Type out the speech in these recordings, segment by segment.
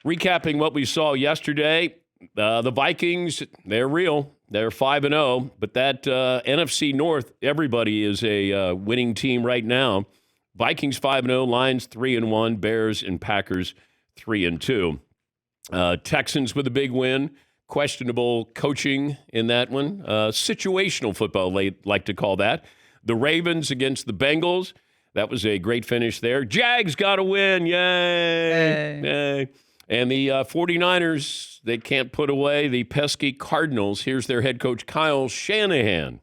Recapping what we saw yesterday, the Vikings, they're real. They're 5-0, but that NFC North, everybody is a winning team right now. Vikings 5-0, Lions 3-1, Bears and Packers 3-2. Texans with a big win. Questionable coaching in that one. Situational football, they like to call that. The Ravens against the Bengals. That was a great finish there. Jags got a win. Yay. Yay. And the 49ers, they can't put away the pesky Cardinals. Here's their head coach, Kyle Shanahan.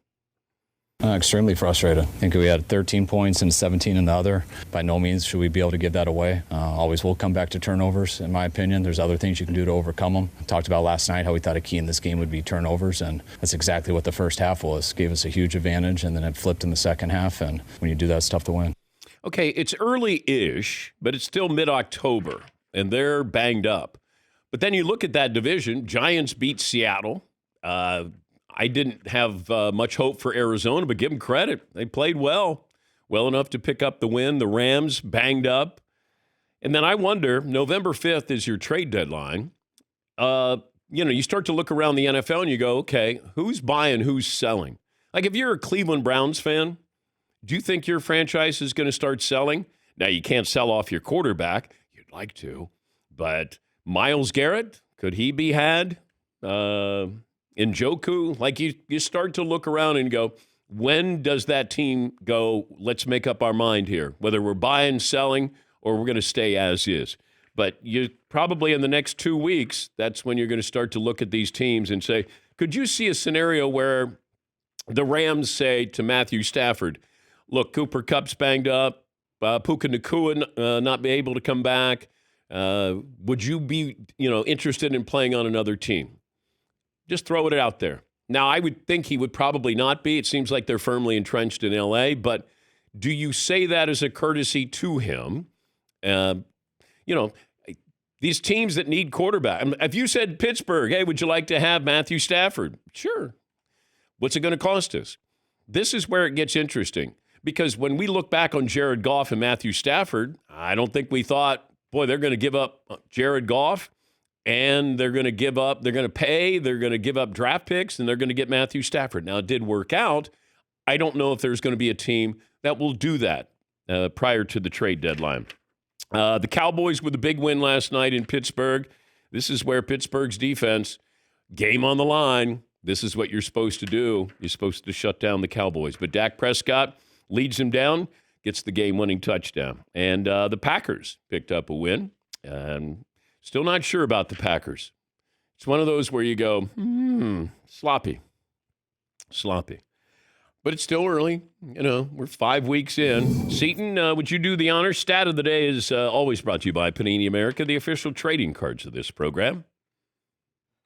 Extremely frustrated. I think we had 13 points and 17 in the other. By no means should we be able to give that away. Always will come back to turnovers, in my opinion. There's other things you can do to overcome them. I talked about last night how we thought a key in this game would be turnovers, and that's exactly what the first half was. Gave us a huge advantage, and then it flipped in the second half, and when you do that, it's tough to win. Okay, it's early-ish, but it's still mid-October, and they're banged up. But then you look at that division. Giants beat Seattle. I didn't have much hope for Arizona, but give them credit. They played well enough to pick up the win. The Rams banged up. And then I wonder, November 5th is your trade deadline. You start to look around the NFL and you go, okay, who's buying, who's selling? Like if you're a Cleveland Browns fan, do you think your franchise is going to start selling? Now, you can't sell off your quarterback. You'd like to. But Myles Garrett, could he be had? Njoku, like you start to look around and go, when does that team go, let's make up our mind here, whether we're buying, selling, or we're going to stay as is. But you probably in the next 2 weeks, that's when you're going to start to look at these teams and say, could you see a scenario where the Rams say to Matthew Stafford, look, Cooper Kupp's banged up, Puka Nacua not be able to come back. Would you be interested in playing on another team? Just throw it out there. Now, I would think he would probably not be. It seems like they're firmly entrenched in L.A., but do you say that as a courtesy to him? These teams that need quarterback. If you said Pittsburgh, hey, would you like to have Matthew Stafford? Sure. What's it going to cost us? This is where it gets interesting because when we look back on Jared Goff and Matthew Stafford, I don't think we thought, boy, they're going to give up Jared Goff. And they're going to give up, they're going to pay, they're going to give up draft picks, and they're going to get Matthew Stafford. Now, it did work out. I don't know if there's going to be a team that will do that prior to the trade deadline. The Cowboys with a big win last night in Pittsburgh. This is where Pittsburgh's defense, game on the line, this is what you're supposed to do. You're supposed to shut down the Cowboys. But Dak Prescott leads them down, gets the game-winning touchdown. And the Packers picked up a win. And still not sure about the Packers. It's one of those where you go, sloppy. But it's still early. We're 5 weeks in. Seton, would you do the honors? Stat of the day is always brought to you by Panini America, the official trading cards of this program.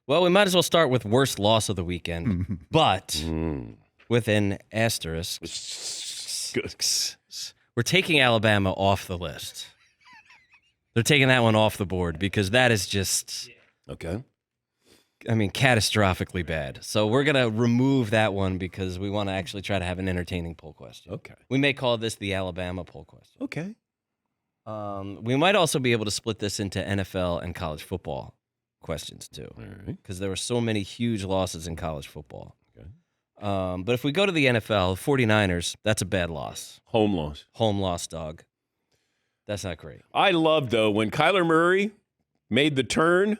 Well, we might as well start with worst loss of the weekend, but with an asterisk. We're taking Alabama off the list. They're taking that one off the board because that is just, okay. Catastrophically bad. So we're going to remove that one because we want to actually try to have an entertaining poll question. Okay. We may call this the Alabama poll question. Okay. We might also be able to split this into NFL and college football questions too. All right. Because there were so many huge losses in college football. Okay. But if we go to the NFL, 49ers, that's a bad loss. Home loss. Home loss, dog. That's not great. I love, though, when Kyler Murray made the turn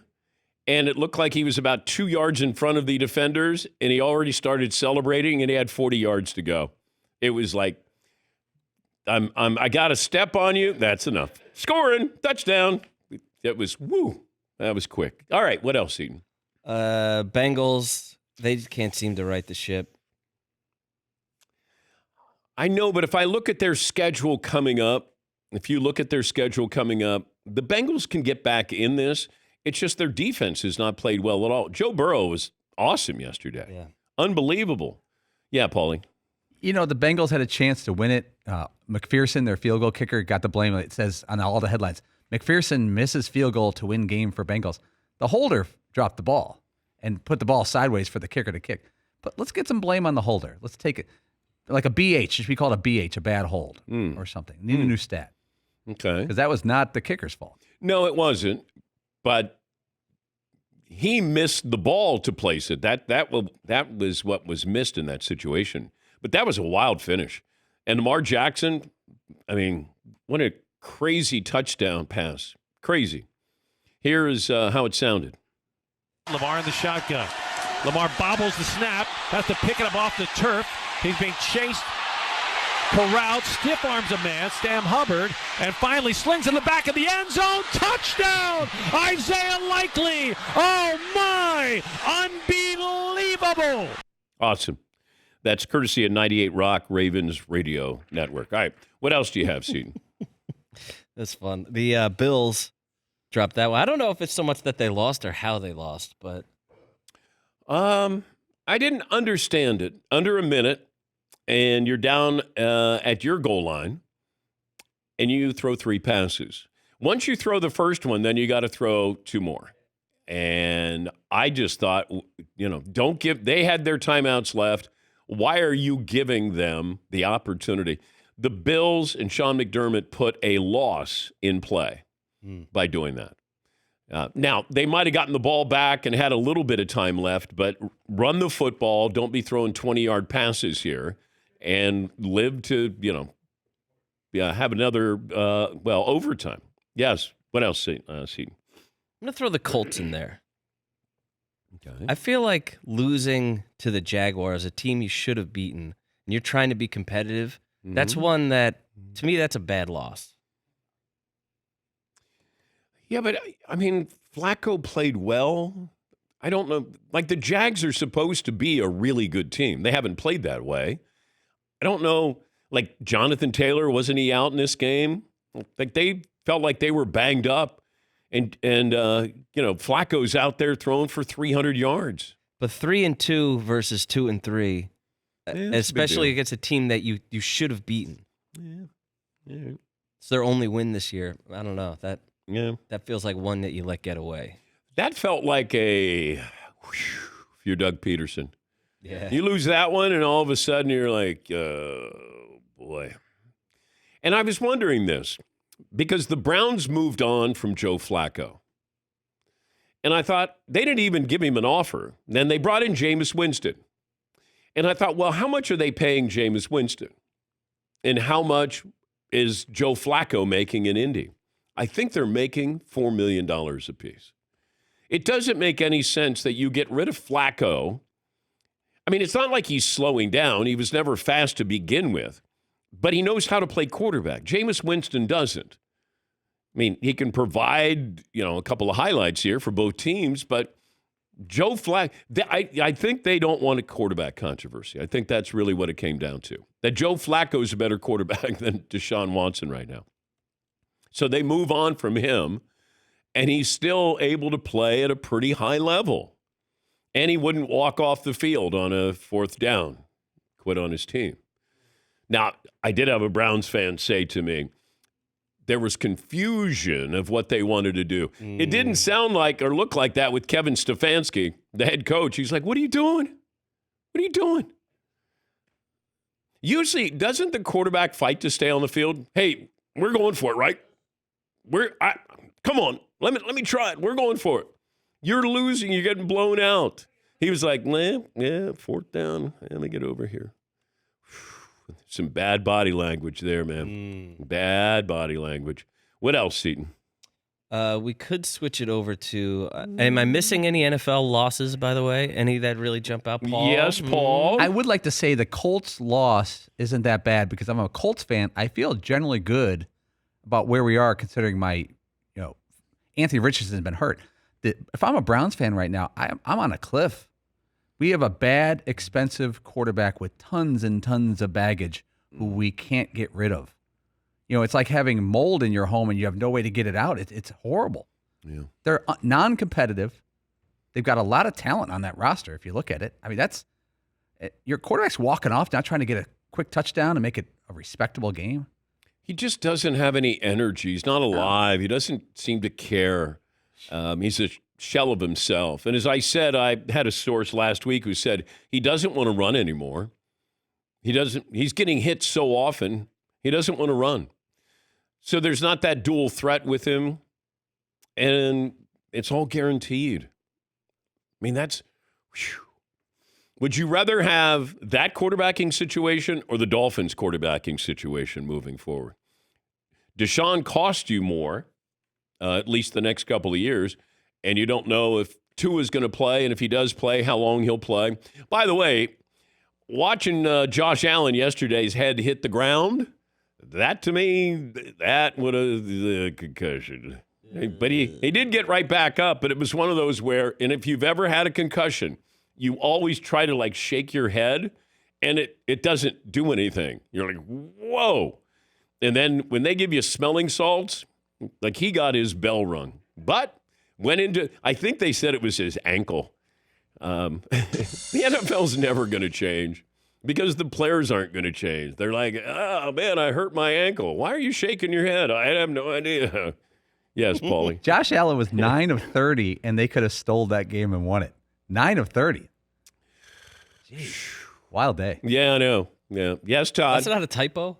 and it looked like he was about 2 yards in front of the defenders and he already started celebrating and he had 40 yards to go. It was like, I got a step on you. That's enough. Scoring. Touchdown. It was, woo. That was quick. All right. What else, Eaton? Bengals, they just can't seem to right the ship. I know, but if I look at their schedule coming up, the Bengals can get back in this. It's just their defense has not played well at all. Joe Burrow was awesome yesterday. Yeah. Unbelievable. Yeah, Paulie. The Bengals had a chance to win it. McPherson, their field goal kicker, got the blame. It says on all the headlines, McPherson misses field goal to win game for Bengals. The holder dropped the ball and put the ball sideways for the kicker to kick. But let's get some blame on the holder. Let's take it like a BH. It should be called a BH, a bad hold or something. Need a new stat. Okay. Because that was not the kicker's fault. No, it wasn't. but he missed the ball to place it. That was what was missed in that situation. But that was a wild finish. And Lamar Jackson, I mean, what a crazy touchdown pass. Crazy. Here is how it sounded. Lamar in the shotgun. Lamar bobbles the snap, has to pick it up off the turf. He's being chased, corralled, stiff arms a man, Sam Hubbard, and finally slings in the back of the end zone. Touchdown! Isaiah Likely! Oh my! Unbelievable! Awesome. That's courtesy of 98 Rock Ravens Radio Network. All right. What else do you have, Seton? That's fun. The Bills dropped that one. I don't know if it's so much that they lost or how they lost, but I didn't understand it. Under a minute, and you're down at your goal line, and you throw 3 passes. Once you throw the first one, then you got to throw 2 more. And I just thought, don't give. They had their timeouts left. Why are you giving them the opportunity? The Bills and Sean McDermott put a loss in play by doing that. Now, they might have gotten the ball back and had a little bit of time left, but run the football. Don't be throwing 20-yard passes here and live to, have another, overtime. Yes. What else, Seton? I'm going to throw the Colts in there. Okay. I feel like losing to the Jaguars, a team you should have beaten, and you're trying to be competitive, that's one that, to me, that's a bad loss. Yeah, but, I mean, Flacco played well. I don't know. Like, the Jags are supposed to be a really good team. They haven't played that way. I don't know. Like, Jonathan Taylor, wasn't he out in this game? Like, they felt like they were banged up. And Flacco's out there throwing for 300 yards. But 3-2 versus 2-3, especially against a team that you should have beaten. Yeah. It's their only win this year. I don't know. That feels like one that you let get away. That felt like if you're Doug Peterson. Yeah. You lose that one, and all of a sudden you're like, boy. And I was wondering this, because the Browns moved on from Joe Flacco. And I thought, they didn't even give him an offer. Then they brought in Jameis Winston. And I thought, well, how much are they paying Jameis Winston? And how much is Joe Flacco making in Indy? I think they're making $4 million apiece. It doesn't make any sense that you get rid of Flacco. I mean, it's not like he's slowing down. He was never fast to begin with. But he knows how to play quarterback. Jameis Winston doesn't. I mean, he can provide, a couple of highlights here for both teams, but Joe Flacco, I think they don't want a quarterback controversy. I think that's really what it came down to. That Joe Flacco is a better quarterback than Deshaun Watson right now. So they move on from him, and he's still able to play at a pretty high level. And he wouldn't walk off the field on a 4th down, quit on his team. Now, I did have a Browns fan say to me, there was confusion of what they wanted to do. It didn't sound like or look like that with Kevin Stefanski, the head coach. He's like, what are you doing? What are you doing? Usually, doesn't the quarterback fight to stay on the field? Hey, we're going for it, right? Come on, let me try it. We're going for it. You're losing. You're getting blown out. He was like, 4th down. Let me get over here. Some bad body language there, man. Bad body language. What else, Seton? We could switch it over to, am I missing any NFL losses, by the way? Any that really jump out, Paul? Yes, Paul. I would like to say the Colts loss isn't that bad because I'm a Colts fan. I feel generally good about where we are considering my, Anthony Richardson has been hurt. If I'm a Browns fan right now, I'm on a cliff. We have a bad, expensive quarterback with tons and tons of baggage who we can't get rid of. It's like having mold in your home and you have no way to get it out. It's horrible. Yeah. They're non-competitive. They've got a lot of talent on that roster if you look at it. I mean, your quarterback's walking off, not trying to get a quick touchdown and make it a respectable game. He just doesn't have any energy. He's not alive. He doesn't seem to care. He's a shell of himself. And as I said, I had a source last week who said he doesn't want to run anymore. He's getting hit so often, he doesn't want to run. So there's not that dual threat with him. And It's all guaranteed. I mean, that's whew. Would you rather have that quarterbacking situation or the Dolphins quarterbacking situation moving forward? Deshaun cost you more, at least the next couple of years, and you don't know if Tua is going to play, and if he does play, how long he'll play. By the way, watching Josh Allen yesterday's head hit the ground, that to me, that would have the concussion. But he did get right back up, but it was one of those where, and if you've ever had a concussion, you always try to like shake your head, and it doesn't do anything. You're like, whoa. And then when they give you smelling salts, like he got his bell rung. But went into, I think they said it was his ankle. The NFL's never going to change because the players aren't going to change. They're like, oh, man, I hurt my ankle. Why are you shaking your head? I have no idea. Yes, Paulie. Josh Allen was 9 of 30, and they could have stole that game and won it. 9 of 30. Jeez. Wild day. Yeah, I know. Yeah. Yes, Todd. That's not a typo?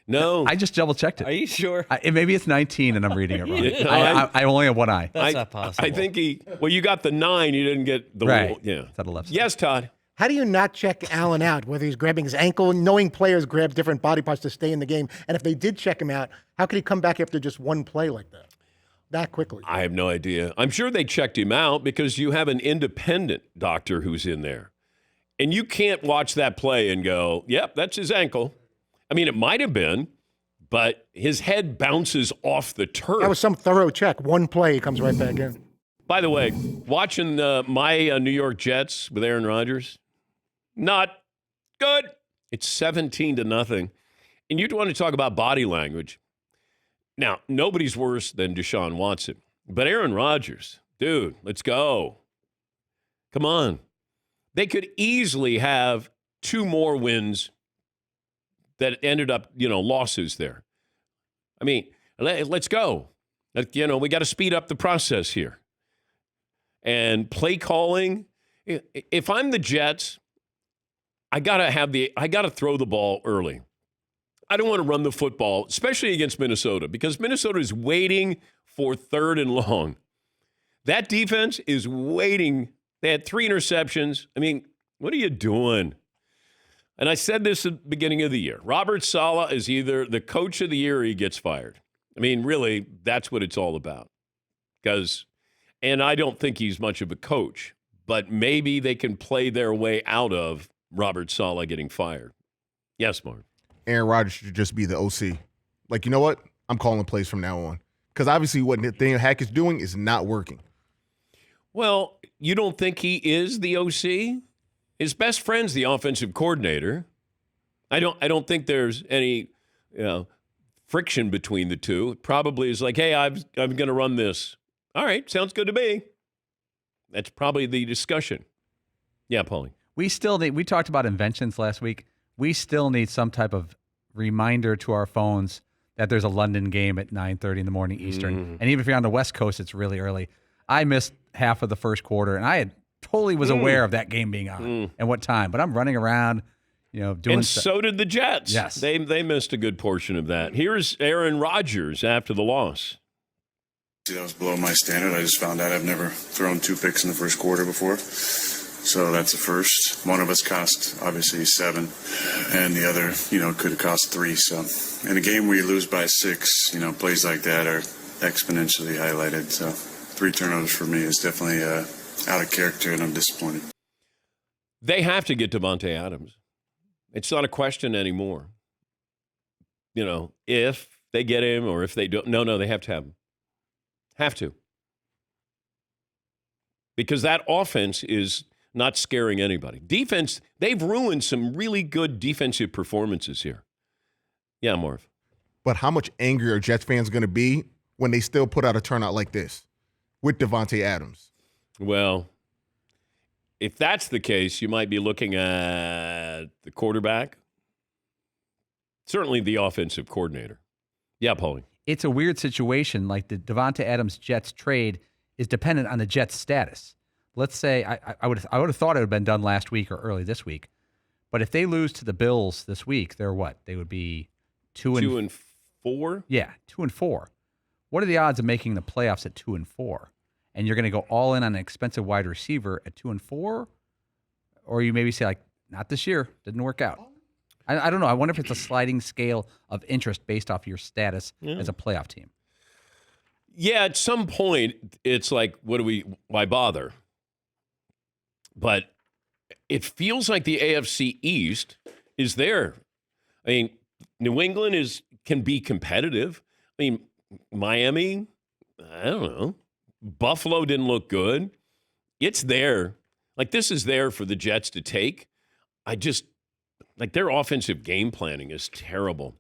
No. I just double-checked it. Are you sure? Maybe it's 19, and I'm reading it wrong. Yeah, I only have one eye. That's not possible. I think you got the 9. You didn't get the right. Yeah. It's on the left side. Yes, Todd. How do you not check Allen out, whether he's grabbing his ankle, knowing players grab different body parts to stay in the game? And if they did check him out, how could he come back after just one play like that quickly? I have no idea. I'm sure they checked him out because you have an independent doctor who's in there. And you can't watch that play and go, yep, that's his ankle. I mean, it might have been, but his head bounces off the turf. That was some thorough check. One play, he comes right back in. By the way, watching my New York Jets with Aaron Rodgers, not good. It's 17-0. And you'd want to talk about body language. Now, nobody's worse than Deshaun Watson. But Aaron Rodgers, dude, let's go. Come on. They could easily have 2 more wins that ended up, losses there. I mean, let's go. We got to speed up the process here. And play calling, if I'm the Jets, I got to throw the ball early. I don't want to run the football, especially against Minnesota, because Minnesota is waiting for 3rd and long. That defense is waiting. They had 3 interceptions. I mean, what are you doing? And I said this at the beginning of the year. Robert Saleh is either the coach of the year or he gets fired. I mean, really, that's what it's all about. And I don't think he's much of a coach, but maybe they can play their way out of Robert Saleh getting fired. Yes, Mark. Aaron Rodgers should just be the OC. Like, you know what? I'm calling plays from now on. Because obviously what Nathaniel Hackett's doing is not working. Well, you don't think he is the OC? His best friend's the offensive coordinator. I don't think there's any friction between the two. It probably is like, hey, I'm going to run this. All right, sounds good to me. That's probably the discussion. Yeah, Paulie. We talked about inventions last week. We still need some type of reminder to our phones that there's a London game at 9:30 in the morning Eastern. And even if you're on the West Coast, it's really early. I missed half of the first quarter, and I totally was aware of that game being on and what time. But I'm running around, doing and stuff. So did the Jets. Yes. They missed a good portion of that. Here's Aaron Rodgers after the loss. That was below my standard. I just found out I've never thrown 2 picks in the first quarter before. So that's a first. One of us cost, obviously, 7, and the other, could have cost 3. So in a game where you lose by 6, plays like that are exponentially highlighted. So 3 turnovers for me is definitely out of character, and I'm disappointed. They have to get Davante Adams. It's not a question anymore. If they get him or if they don't. No, they have to have him. Have to. Because that offense is not scaring anybody. Defense, they've ruined some really good defensive performances here. Yeah, Marv. But how much angrier are Jets fans going to be when they still put out a turnout like this with Davante Adams? Well, if that's the case, you might be looking at the quarterback. Certainly the offensive coordinator. Yeah, Paulie. It's a weird situation. Like the Davante Adams Jets trade is dependent on the Jets' status. Let's say I would have thought it would have been done last week or early this week, but if they lose to the Bills this week, they're what? They would be 2 and 4. Yeah, 2 and 4. What are the odds of making the playoffs at 2 and 4? and you're going to go all in on an expensive wide receiver at 2-4, or you maybe say like, not this year, didn't work out. I don't know. I wonder if it's a sliding scale of interest based off your status as a playoff team. Yeah, at some point, it's like, why bother? But it feels like the AFC East is there. I mean, New England can be competitive. I mean, Miami, I don't know. Buffalo didn't look good. It's there. Like, this is there for the Jets to take. Their offensive game planning is terrible.